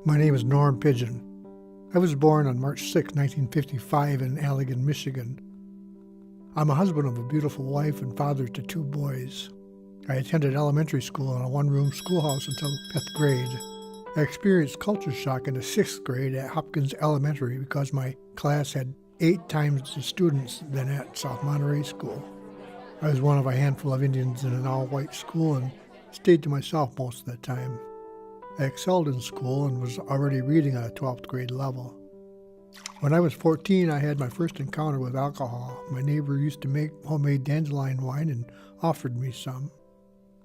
My name is Norm Pigeon. I was born on March 6, 1955 in Allegan, Michigan. I'm a husband of a beautiful wife and father to 2 boys. I attended elementary school in a one-room schoolhouse until 5th grade. I experienced culture shock in the 6th grade at Hopkins Elementary because my class had 8 times the students than at South Monterey School. I was one of a handful of Indians in an all-white school and stayed to myself most of the time. I excelled in school and was already reading at a 12th grade level. When I was 14, I had my first encounter with alcohol. My neighbor used to make homemade dandelion wine and offered me some.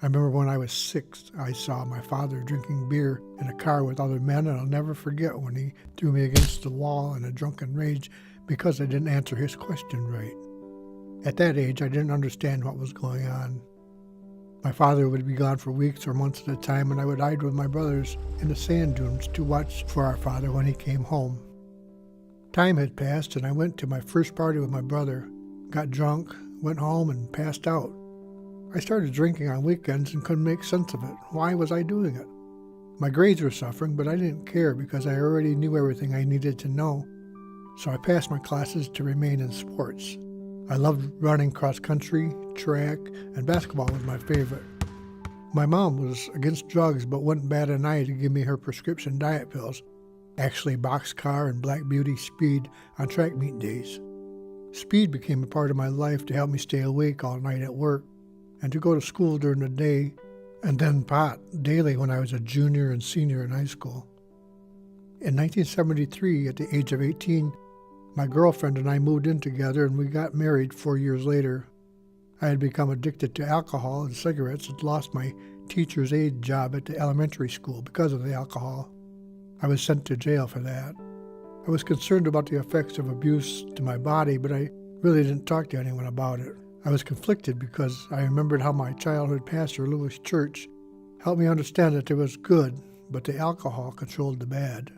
I remember when I was 6, I saw my father drinking beer in a car with other men, and I'll never forget when he threw me against the wall in a drunken rage because I didn't answer his question right. At that age, I didn't understand what was going on. My father would be gone for weeks or months at a time, and I would hide with my brothers in the sand dunes to watch for our father when he came home. Time had passed, and I went to my first party with my brother, got drunk, went home, and passed out. I started drinking on weekends and couldn't make sense of it. Why was I doing it? My grades were suffering, but I didn't care because I already knew everything I needed to know, so I passed my classes to remain in sports. I loved running cross country, track, and basketball was my favorite. My mom was against drugs but wouldn't bat an eye to give me her prescription diet pills, actually Boxcar and Black Beauty Speed on track meet days. Speed became a part of my life to help me stay awake all night at work and to go to school during the day, and then pot daily when I was a junior and senior in high school. In 1973, at the age of 18, my girlfriend and I moved in together and we got married 4 years later. I had become addicted to alcohol and cigarettes and lost my teacher's aide job at the elementary school because of the alcohol. I was sent to jail for that. I was concerned about the effects of abuse to my body, but I really didn't talk to anyone about it. I was conflicted because I remembered how my childhood pastor, Lewis Church, helped me understand that there was good, but the alcohol controlled the bad.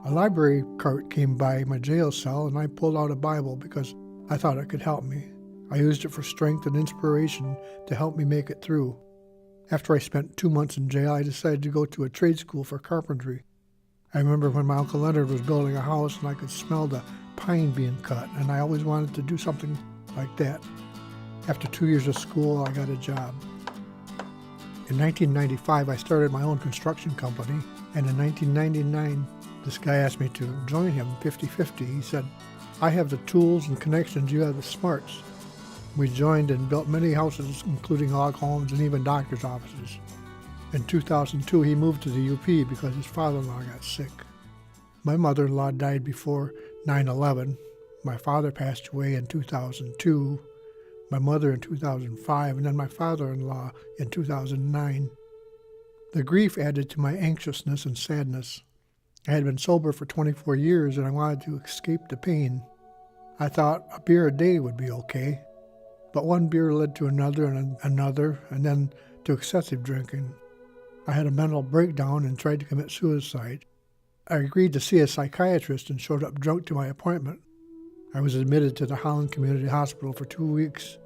A library cart came by my jail cell, and I pulled out a Bible because I thought it could help me. I used it for strength and inspiration to help me make it through. After I spent 2 months in jail, I decided to go to a trade school for carpentry. I remember when my Uncle Leonard was building a house and I could smell the pine being cut, and I always wanted to do something like that. After 2 years of school, I got a job. In 1995, I started my own construction company, and in 1999, this guy asked me to join him 50-50. He said, "I have the tools and connections, you have the smarts." We joined and built many houses, including log homes and even doctor's offices. In 2002, he moved to the UP because his father-in-law got sick. My mother-in-law died before 9/11. My father passed away in 2002, my mother in 2005, and then my father-in-law in 2009. The grief added to my anxiousness and sadness. I had been sober for 24 years and I wanted to escape the pain. I thought a beer a day would be okay, but one beer led to another and another, and then to excessive drinking. I had a mental breakdown and tried to commit suicide. I agreed to see a psychiatrist and showed up drunk to my appointment. I was admitted to the Holland Community Hospital for 2 weeks.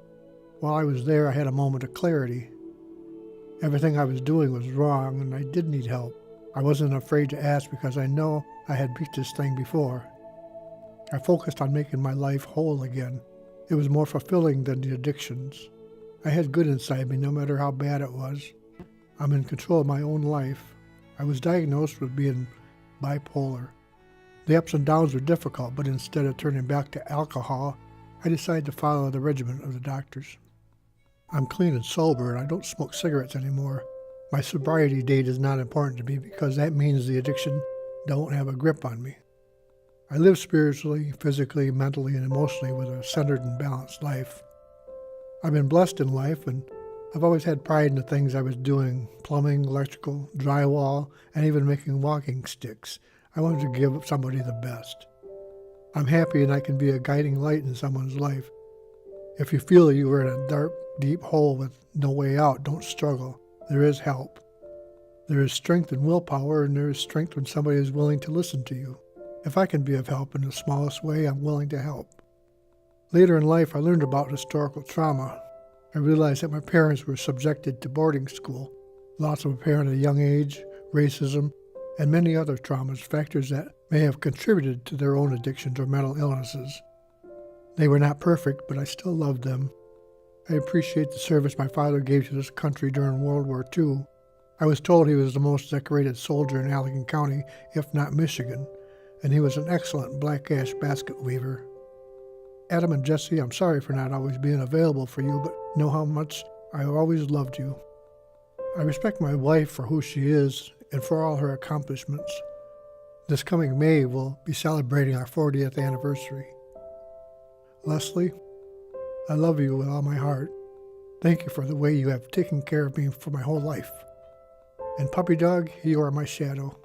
While I was there, I had a moment of clarity. Everything I was doing was wrong, and I did need help. I wasn't afraid to ask because I know I had beat this thing before. I focused on making my life whole again. It was more fulfilling than the addictions. I had good inside me, no matter how bad it was. I'm in control of my own life. I was diagnosed with being bipolar. The ups and downs were difficult, but instead of turning back to alcohol, I decided to follow the regimen of the doctors. I'm clean and sober, and I don't smoke cigarettes anymore. My sobriety date is not important to me because that means the addiction don't have a grip on me. I live spiritually, physically, mentally, and emotionally with a centered and balanced life. I've been blessed in life, and I've always had pride in the things I was doing: plumbing, electrical, drywall, and even making walking sticks. I wanted to give somebody the best. I'm happy and I can be a guiding light in someone's life. If you feel that you are in a dark, deep hole with no way out, don't struggle. There is help. There is strength in willpower, and there is strength when somebody is willing to listen to you. If I can be of help in the smallest way, I'm willing to help. Later in life, I learned about historical trauma. I realized that my parents were subjected to boarding school, loss of a parent at a young age, racism, and many other traumas, factors that may have contributed to their own addictions or mental illnesses. They were not perfect, but I still loved them. I appreciate the service my father gave to this country during World War II. I was told he was the most decorated soldier in Allegan County, if not Michigan, and he was an excellent black ash basket weaver. Adam and Jesse, I'm sorry for not always being available for you, but know how much I always loved you. I respect my wife for who she is and for all her accomplishments. This coming May, we'll be celebrating our 40th anniversary. Leslie, I love you with all my heart. Thank you for the way you have taken care of me for my whole life. And puppy dog, you are my shadow.